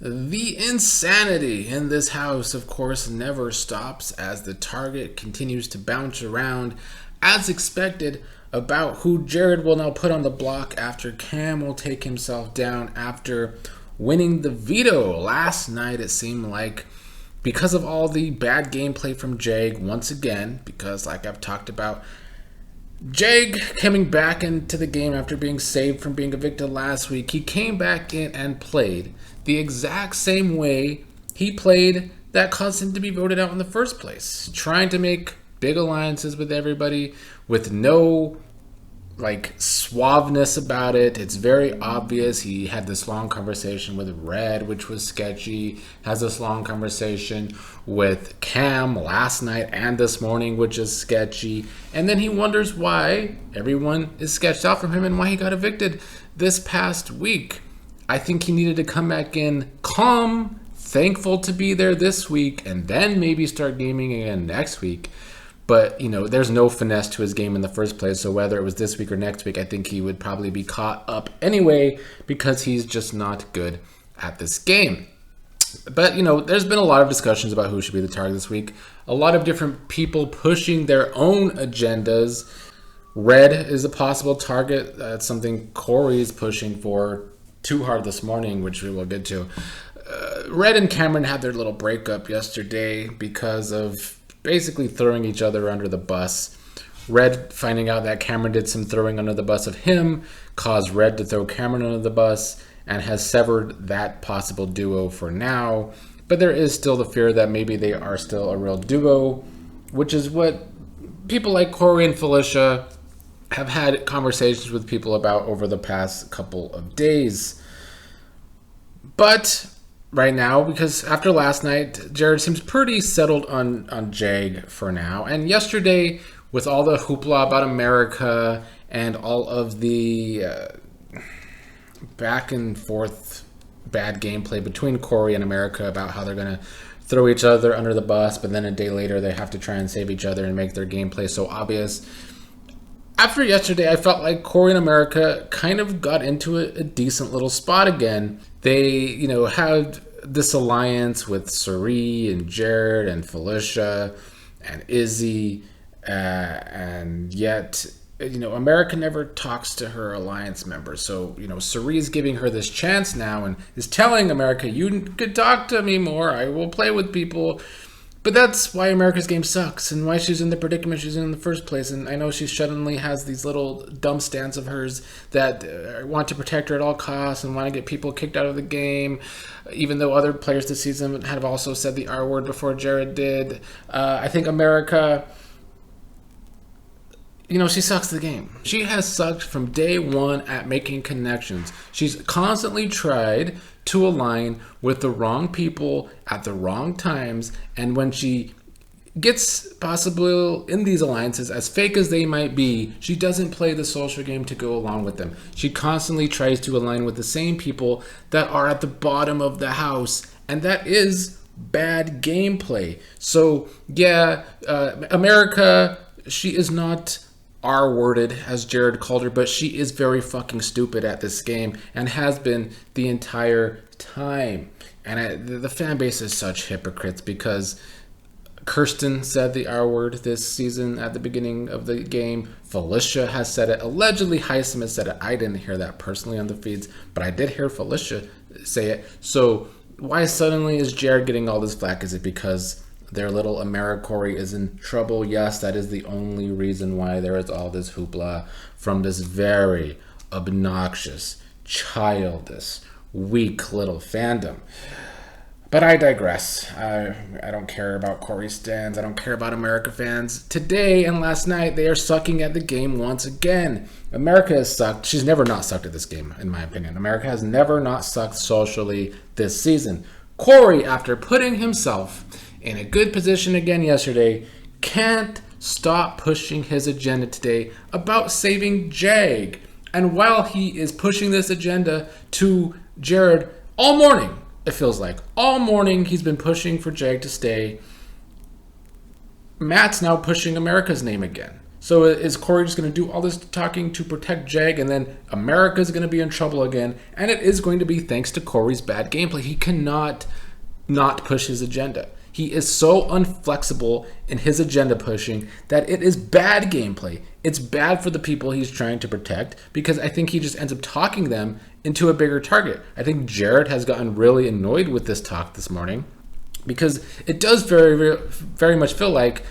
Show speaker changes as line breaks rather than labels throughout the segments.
The insanity in this house, of course, never stops as the target continues to bounce around, as expected, about who Jared will now put on the block after Cam will take himself down after winning the veto. Last night, it seemed like, because of all the bad gameplay from Jag, once again, because like I've talked about, Jag coming back into the game after being saved from being evicted last week, he came back in and played the exact same way he played that caused him to be voted out in the first place. Trying to make big alliances with everybody with no suaveness about it. It's very obvious. He had this long conversation with Red, which was sketchy. Has this long conversation with Cam last night and this morning, which is sketchy. And then he wonders why everyone is sketched out from him and why he got evicted this past week. I think he needed to come back in calm, thankful to be there this week, and then maybe start gaming again next week. But, there's no finesse to his game in the first place. So whether it was this week or next week, I think he would probably be caught up anyway because he's just not good at this game. But, there's been a lot of discussions about who should be the target this week. A lot of different people pushing their own agendas. Red is a possible target. That's something Corey is pushing for too hard this morning, which we will get to. Red and Cameron had their little breakup yesterday because of basically throwing each other under the bus. Red finding out that Cameron did some throwing under the bus of him caused Red to throw Cameron under the bus and has severed that possible duo for now. But there is still the fear that maybe they are still a real duo, which is what people like Corey and Felicia have had conversations with people about over the past couple of days. But right now, because after last night, Jared seems pretty settled on Jag for now. And yesterday, with all the hoopla about America and all of the back and forth bad gameplay between Corey and America about how they're going to throw each other under the bus, but then a day later they have to try and save each other and make their gameplay so obvious. After yesterday, I felt like Corey and America kind of got into a decent little spot again. They, had this alliance with Suri and Jared and Felicia and Izzy, and yet, America never talks to her alliance members. So, Suri is giving her this chance now and is telling America, you could talk to me more. I will play with people. But that's why America's game sucks and why she's in the predicament she's in the first place. And I know she suddenly has these little dumb stands of hers that want to protect her at all costs and want to get people kicked out of the game, even though other players this season have also said the R word before Jared did. I think America, she sucks the game. She has sucked from day one at making connections. She's constantly tried to align with the wrong people at the wrong times, and when she gets possible in these alliances, as fake as they might be, she doesn't play the social game to go along with them. She constantly tries to align with the same people that are at the bottom of the house, and that is bad gameplay. So yeah, America, she is not R-worded, as Jared called her, but she is very fucking stupid at this game and has been the entire time. And the fan base is such hypocrites because Kirsten said the R-word this season at the beginning of the game. Felicia has said it. Allegedly, Heisem has said it. I didn't hear that personally on the feeds, but I did hear Felicia say it. So why suddenly is Jared getting all this flack? Is it because their little AmeriCorey is in trouble? Yes, that is the only reason why there is all this hoopla from this very obnoxious, childish, weak little fandom. But I digress. I don't care about Corey stans. I don't care about America fans. Today and last night, they are sucking at the game once again. America has sucked. She's never not sucked at this game, in my opinion. America has never not sucked socially this season. Corey, after putting himself in a good position again yesterday, can't stop pushing his agenda today about saving Jag. And while he is pushing this agenda to Jared all morning, it feels like all morning he's been pushing for Jag to stay, Matt's now pushing America's name again. So is Corey just going to do all this talking to protect Jag, and then America's going to be in trouble again? And it is going to be thanks to Corey's bad gameplay. He cannot not push his agenda. He is so unflexible in his agenda pushing that it is bad gameplay. It's bad for the people he's trying to protect, because I think he just ends up talking them into a bigger target. I think Jared has gotten really annoyed with this talk this morning, because it does very, very, very much feel like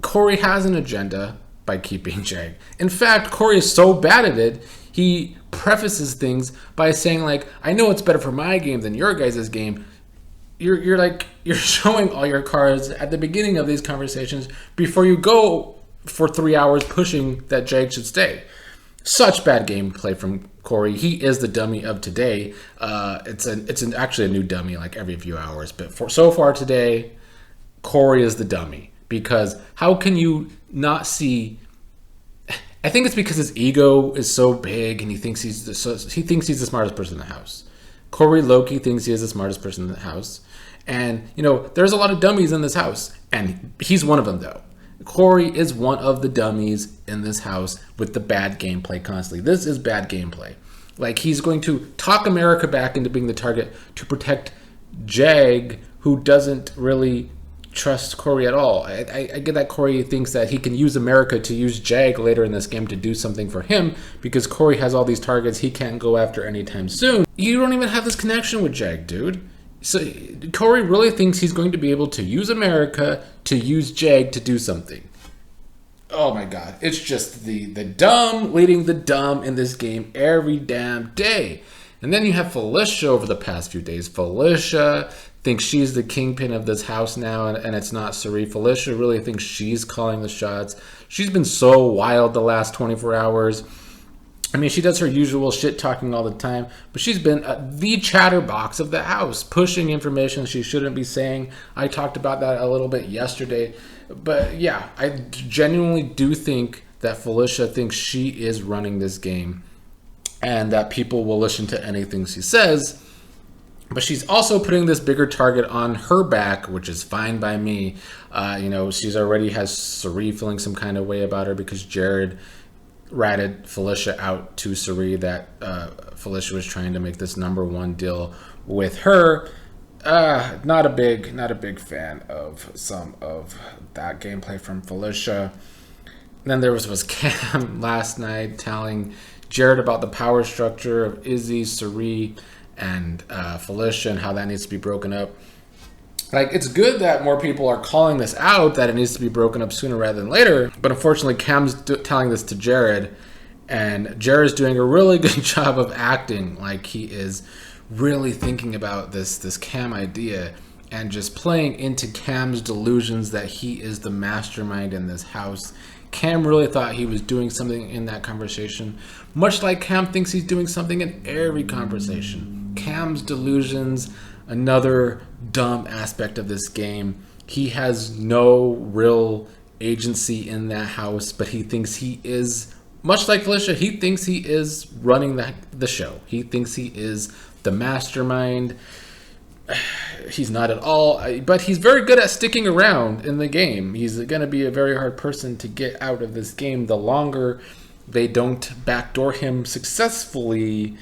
Corey has an agenda by keeping Jag. In fact, Corey is so bad at it, he prefaces things by saying, like, I know it's better for my game than your guys' game. You're showing all your cards at the beginning of these conversations before you go for 3 hours pushing that Jag should stay. Such bad gameplay from Corey. He is the dummy of today. It's actually a new dummy like every few hours, but so far today, Corey is the dummy. Because how can you not see? I think it's because his ego is so big, and he thinks he's the smartest person in the house. Corey Loki thinks he is the smartest person in the house, and there's a lot of dummies in this house, and he's one of them though. Corey is one of the dummies in this house with the bad gameplay constantly. This is bad gameplay. Like, he's going to talk America back into being the target to protect Jag, who doesn't really trust Corey at all. I get that Corey thinks that he can use America to use Jag later in this game to do something for him, because Corey has all these targets he can't go after anytime soon. You don't even have this connection with Jag, dude. So Corey really thinks he's going to be able to use America to use Jag to do something. Oh my god. It's just the dumb leading the dumb in this game every damn day. And then you have Felicia over the past few days. Felicia thinks she's the kingpin of this house now, and it's not Suri. Felicia really thinks she's calling the shots. She's been so wild the last 24 hours. I mean, she does her usual shit talking all the time, but she's been the chatterbox of the house, pushing information she shouldn't be saying. I talked about that a little bit yesterday. But yeah, I genuinely do think that Felicia thinks she is running this game, and that people will listen to anything she says. But she's also putting this bigger target on her back, which is fine by me. She's already has Suri feeling some kind of way about her because Jared ratted Felicia out to Suri that Felicia was trying to make this #1 deal with her. Not a big fan of some of that gameplay from Felicia. And then there was Cam last night telling Jared about the power structure of Izzy, Suri, and Felicia, and how that needs to be broken up. Like, it's good that more people are calling this out, that it needs to be broken up sooner rather than later. But unfortunately, Cam's telling this to Jared, and Jared's doing a really good job of acting like he is really thinking about this Cam idea, and just playing into Cam's delusions that he is the mastermind in this house. Cam really thought he was doing something in that conversation, much like Cam thinks he's doing something in every conversation. Cam's delusions, another dumb aspect of this game. He has no real agency in that house, but he thinks he is, much like Felicia, he thinks he is running the show. He thinks he is the mastermind. He's not at all, but he's very good at sticking around in the game. He's going to be a very hard person to get out of this game the longer they don't backdoor him successfully.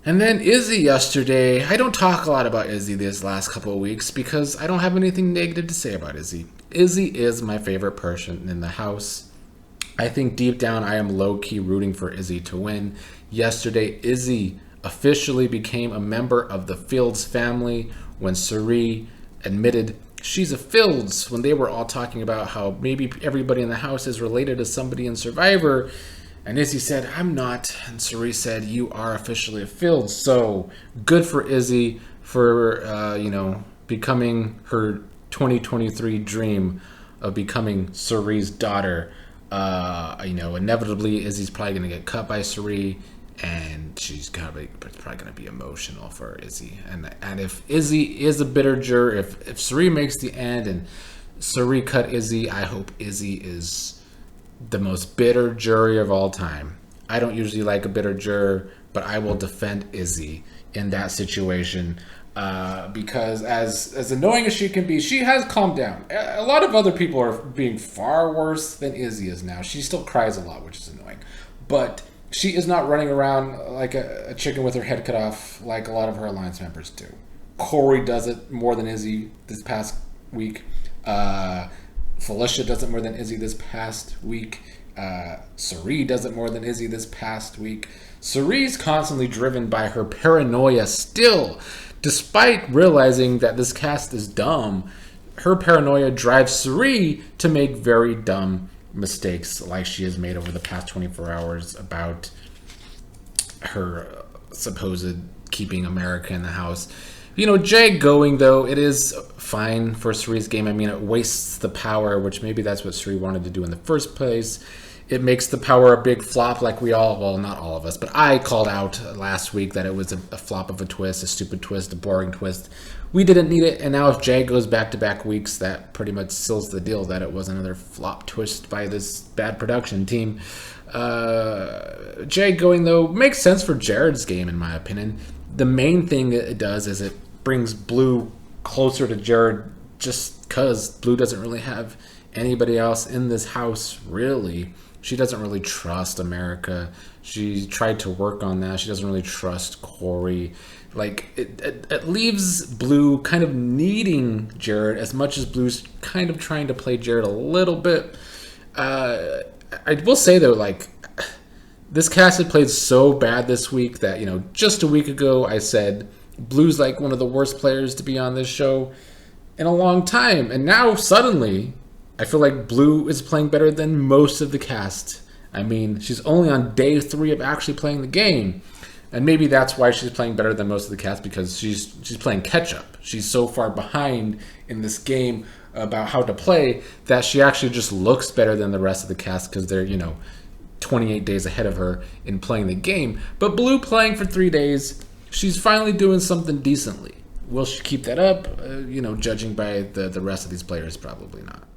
And then Izzy yesterday. I don't talk a lot about Izzy this last couple of weeks because I don't have anything negative to say about Izzy. Izzy is my favorite person in the house. I think deep down I am low-key rooting for Izzy to win. Yesterday, Izzy officially became a member of the Fields family when Suri admitted she's a Fields, when they were all talking about how maybe everybody in the house is related to somebody in Survivor. And Izzy said, I'm not. And Suri said, you are officially a Fields. So good for Izzy for, becoming her 2023 dream of becoming Suri's daughter. Inevitably, Izzy's probably going to get cut by Suri, and she's probably going to be emotional for Izzy. And if Izzy is a bitter juror, if Suri makes the end and Suri cut Izzy, I hope Izzy is the most bitter jury of all time. I don't usually like a bitter juror, but I will defend Izzy in that situation. Because as annoying as she can be, she has calmed down. A lot of other people are being far worse than Izzy is now. She still cries a lot, which is annoying. But she is not running around like a chicken with her head cut off like a lot of her alliance members do. Corey does it more than Izzy this past week. Felicia does it more than Izzy this past week. Cirie does it more than Izzy this past week. Cirie's constantly driven by her paranoia still. Despite realizing that this cast is dumb, her paranoia drives Cirie to make very dumb mistakes like she has made over the past 24 hours about her supposed keeping America in the house. You know, Jay going, though, it is fine for Cirie's game. I mean, it wastes the power, which maybe that's what Cirie wanted to do in the first place. It makes the power a big flop like we all, well, not all of us, but I called out last week that it was a flop of a twist, a stupid twist, a boring twist. We didn't need it, and now if Jay goes back-to-back weeks, that pretty much seals the deal that it was another flop twist by this bad production team. Jay going, though, makes sense for Jared's game, in my opinion. The main thing it does is it brings Blue closer to Jared just because Blue doesn't really have anybody else in this house, really. She doesn't really trust America. She tried to work on that. She doesn't really trust Corey. Like, it leaves Blue kind of needing Jared as much as Blue's kind of trying to play Jared a little bit. I will say, though, like, this cast had played so bad this week that, you know, just a week ago I said Blue's like one of the worst players to be on this show in a long time. And now, suddenly, I feel like Blue is playing better than most of the cast. I mean, she's only on day 3 of actually playing the game. And maybe that's why she's playing better than most of the cast, because she's playing catch-up. She's so far behind in this game about how to play that she actually just looks better than the rest of the cast because they're, you know, 28 days ahead of her in playing the game. But Blue playing for 3 days, she's finally doing something decently. Will she keep that up? You know, judging by the rest of these players, probably not.